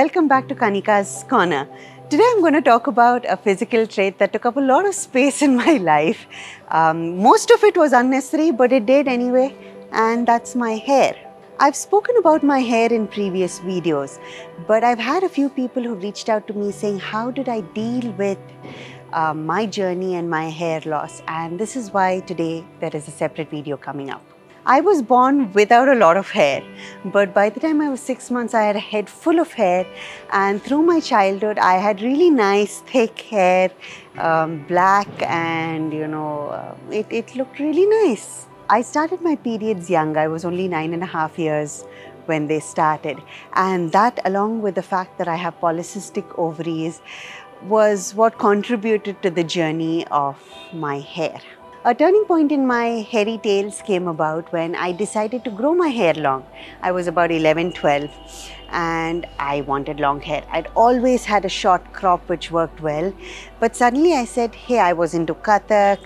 welcome back to Kanika's Corner. Today I'm going to talk about a physical trait that took up a lot of space in my life. Most of it was unnecessary, but it did anyway, and that's my hair. I've spoken about my hair in previous videos, but I've had a few people who reached out to me saying, how did I deal with my journey and my hair loss? And this is why today there is a separate video coming up. I was born without a lot of hair, but by the time I was 6 months, I had a head full of hair, and through my childhood, I had really nice, thick hair, black, and it looked really nice. I started my periods young. I was only 9.5 years when they started, and that, along with the fact that I have polycystic ovaries, was what contributed to the journey of my hair. A turning point in my hairy tales came about when I decided to grow my hair long. I was about 11, 12 and I wanted long hair. I'd always had a short crop which worked well, but suddenly I said, hey, I was into Kathak,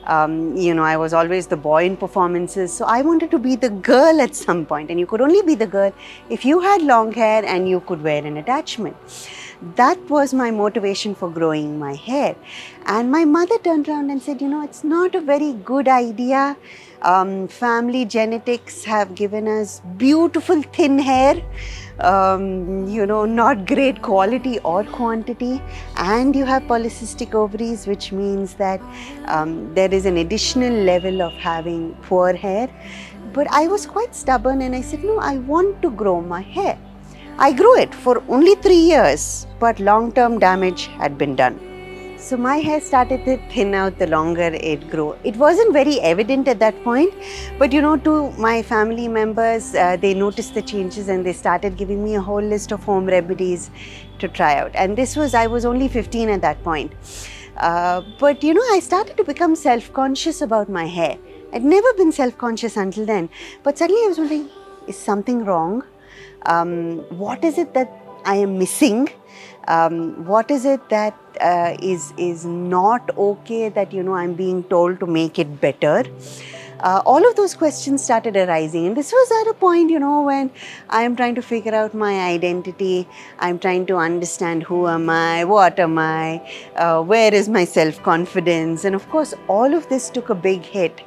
I was always the boy in performances, so I wanted to be the girl at some point, and you could only be the girl if you had long hair and you could wear an attachment. That was my motivation for growing my hair. And my mother turned around and said, it's not a very good idea. Family genetics have given us beautiful thin hair, not great quality or quantity. And you have polycystic ovaries, which means that there is an additional level of having poor hair. But I was quite stubborn and I said, no, I want to grow my hair. I grew it for only 3 years, but long-term damage had been done. So my hair started to thin out the longer it grew. It wasn't very evident at that point, but to my family members, they noticed the changes and they started giving me a whole list of home remedies to try out. And I was only 15 at that point. But I started to become self-conscious about my hair. I'd never been self-conscious until then, but suddenly I was wondering, is something wrong? What is it that I am missing? What is it that is not okay that I'm being told to make it better? All of those questions started arising, and this was at a point when I am trying to figure out my identity. I'm trying to understand who am I, what am I, where is my self-confidence, and of course all of this took a big hit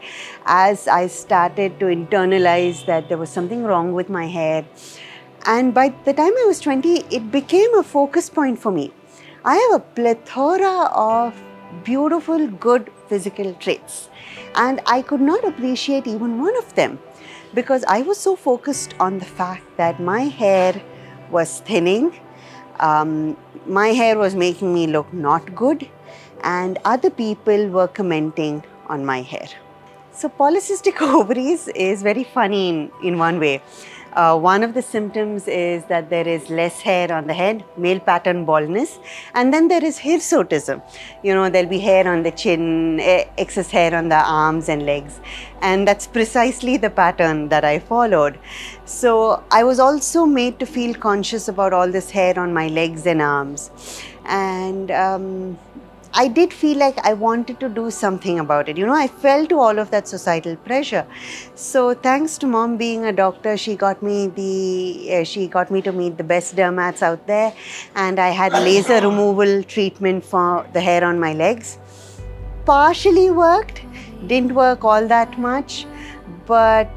as I started to internalize that there was something wrong with my hair. And by the time I was 20, it became a focus point for me. I have a plethora of beautiful, good physical traits, and I could not appreciate even one of them because I was so focused on the fact that my hair was thinning, my hair was making me look not good, and other people were commenting on my hair. So polycystic ovaries is very funny in one way. One of the symptoms is that there is less hair on the head, male pattern baldness, and then there is hirsutism. There'll be hair on the chin, excess hair on the arms and legs, and that's precisely the pattern that I followed. So I was also made to feel conscious about all this hair on my legs and arms, and I did feel like I wanted to do something about it. I fell to all of that societal pressure. So thanks to mom being a doctor, she got me to meet the best dermats out there, and I had laser removal treatment for the hair on my legs. Partially worked, didn't work all that much, but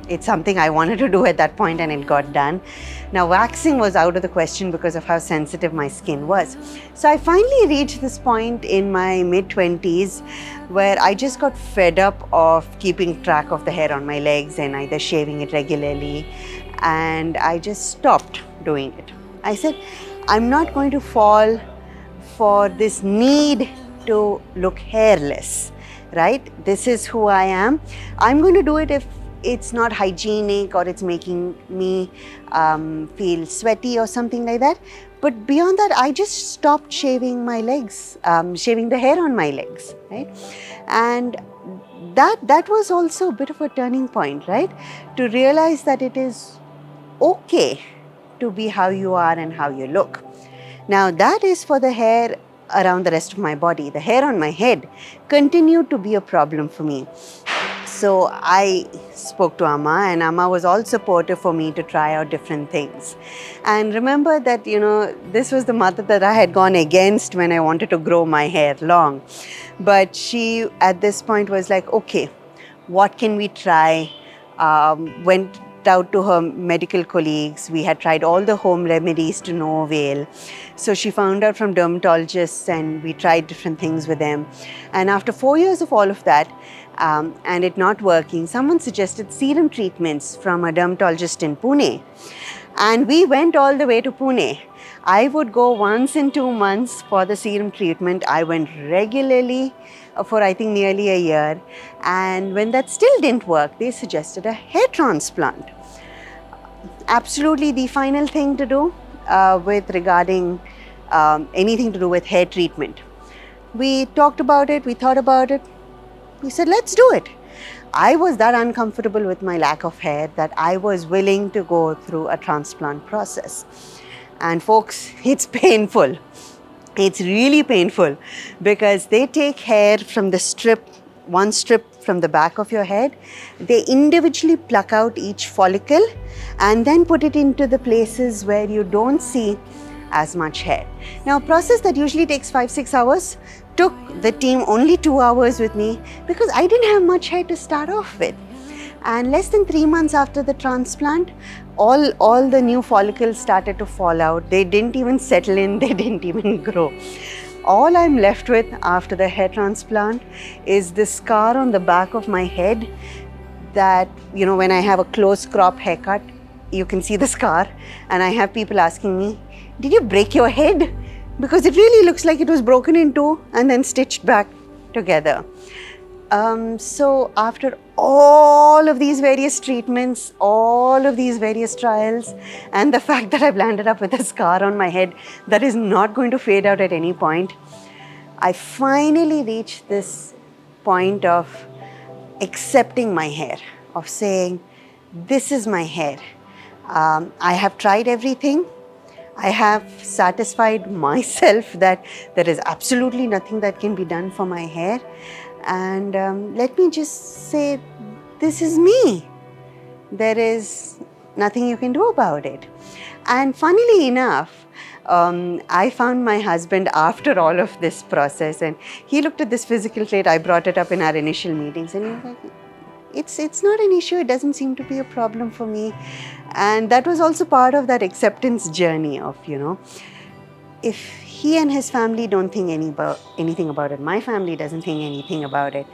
it's something I wanted to do at that point, and it got done. Now, waxing was out of the question because of how sensitive my skin was. So I finally reached this point in my mid-20s where I just got fed up of keeping track of the hair on my legs and either shaving it regularly, and I just stopped doing it. I said, I'm not going to fall for this need to look hairless, right? This is who I am. I'm going to do it if it's not hygienic or it's making me feel sweaty or something like that. But beyond that, I just stopped shaving my legs, shaving the hair on my legs, right? And that was also a bit of a turning point, right? To realize that it is okay to be how you are and how you look. Now that is for the hair around the rest of my body. The hair on my head continued to be a problem for me. So I spoke to Amma, and Amma was all supportive for me to try out different things. And remember that, this was the mother that I had gone against when I wanted to grow my hair long. But she, at this point, was like, okay, what can we try? Went out to her medical colleagues. We had tried all the home remedies to no avail. So she found out from dermatologists, and we tried different things with them. And after 4 years of all of that, and it not working, someone suggested serum treatments from a dermatologist in Pune. And we went all the way to Pune. I would go once in 2 months for the serum treatment. I went regularly for I think nearly a year. And when that still didn't work, they suggested a hair transplant. Absolutely the final thing to do with regarding anything to do with hair treatment. We talked about it, we thought about it. We said, let's do it. I was that uncomfortable with my lack of hair that I was willing to go through a transplant process. And folks, it's painful. It's really painful because they take hair from the strip, one strip from the back of your head. They individually pluck out each follicle and then put it into the places where you don't see as much hair. Now, a process that usually takes 5-6 hours took the team only 2 hours with me because I didn't have much hair to start off with. And less than 3 months after the transplant, all the new follicles started to fall out. They didn't even settle in, they didn't even grow. All I'm left with after the hair transplant is the scar on the back of my head that, when I have a close crop haircut, you can see the scar. And I have people asking me, did you break your head? Because it really looks like it was broken in two and then stitched back together. So after all of these various treatments, all of these various trials, and the fact that I've landed up with a scar on my head that is not going to fade out at any point, I finally reached this point of accepting my hair, of saying, this is my hair. I have tried everything. I have satisfied myself that there is absolutely nothing that can be done for my hair. And let me just say, this is me. There is nothing you can do about it. And funnily enough, I found my husband after all of this process, and he looked at this physical trait. I brought it up in our initial meetings, and he was like, it's not an issue. It doesn't seem to be a problem for me. And that was also part of that acceptance journey of, if he and his family don't think anything about it, my family doesn't think anything about it,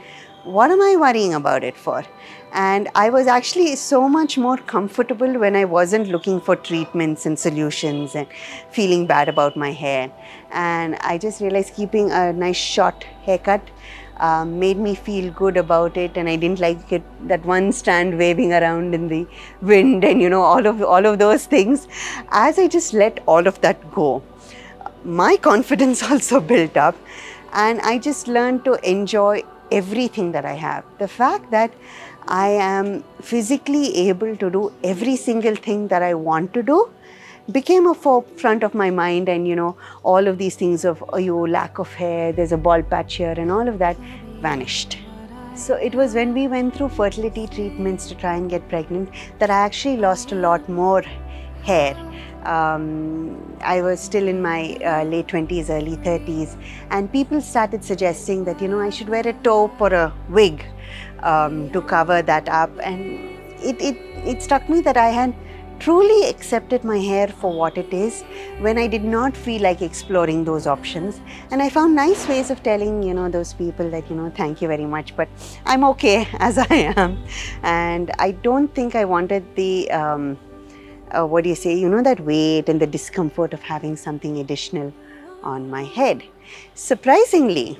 what am I worrying about it for? And I was actually so much more comfortable when I wasn't looking for treatments and solutions and feeling bad about my hair. And I just realized keeping a nice short haircut made me feel good about it, and I didn't like it, that one strand waving around in the wind and all of those things. As I just let all of that go, my confidence also built up, and I just learned to enjoy everything that I have. The fact that I am physically able to do every single thing that I want to do became a forefront of my mind, and all of these things of lack of hair, there's a bald patch here, and all of that vanished. So it was when we went through fertility treatments to try and get pregnant that I actually lost a lot more hair. I was still in my late 20s, early 30s, and people started suggesting that I should wear a taupe or a wig to cover that up, and it struck me that I had truly accepted my hair for what it is when I did not feel like exploring those options. And I found nice ways of telling those people that thank you very much, but I'm okay as I am. And I don't think I wanted the that weight and the discomfort of having something additional on my head. Surprisingly,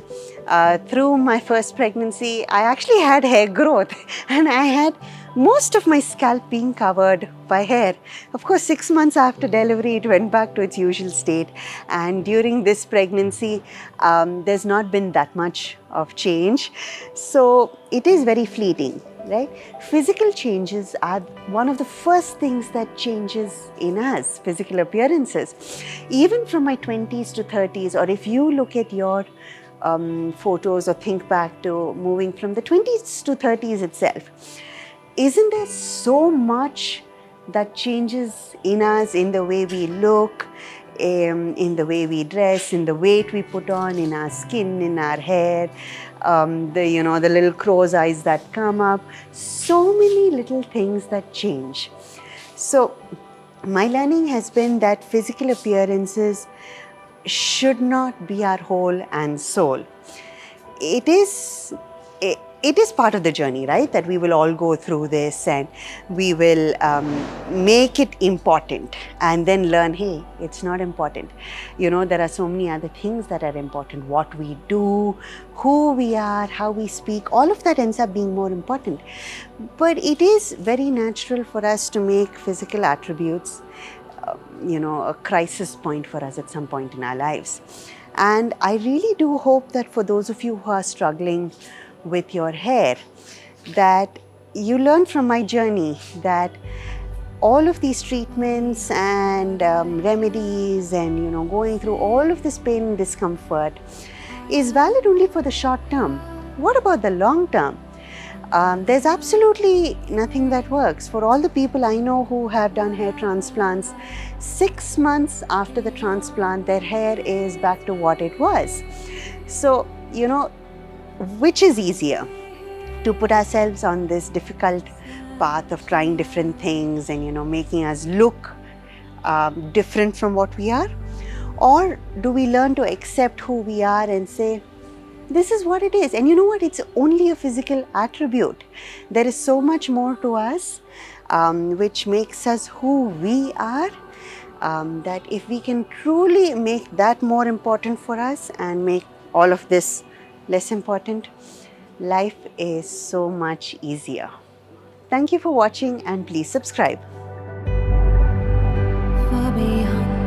through my first pregnancy, I actually had hair growth, and I had most of my scalp being covered by hair. Of course, 6 months after delivery, it went back to its usual state. And during this pregnancy, there's not been that much of change. So it is very fleeting, right? Physical changes are one of the first things that changes in us, physical appearances. Even from my 20s to 30s, or if you look at your photos or think back to moving from the 20s to 30s itself, isn't there so much that changes in us, in the way we look, in the way we dress, in the weight we put on, in our skin, in our hair, the little crow's eyes that come up, so many little things that change. So my learning has been that physical appearances should not be our whole and soul. It is it is part of the journey, right? That we will all go through this, and we will make it important and then learn, hey, it's not important. There are so many other things that are important. What we do, who we are, how we speak, all of that ends up being more important. But it is very natural for us to make physical attributes a crisis point for us at some point in our lives. And I really do hope that for those of you who are struggling with your hair, that you learn from my journey that all of these treatments and remedies and going through all of this pain and discomfort is valid only for the short term. What about the long term? There's absolutely nothing that works. For all the people I know who have done hair transplants, 6 months after the transplant, their hair is back to what it was. So, which is easier? To put ourselves on this difficult path of trying different things and, making us look different from what we are? Or do we learn to accept who we are and say, this is what it is? And you know what? It's only a physical attribute. There is so much more to us, which makes us who we are, that if we can truly make that more important for us and make all of this less important, life is so much easier. Thank you for watching, and please subscribe. Far beyond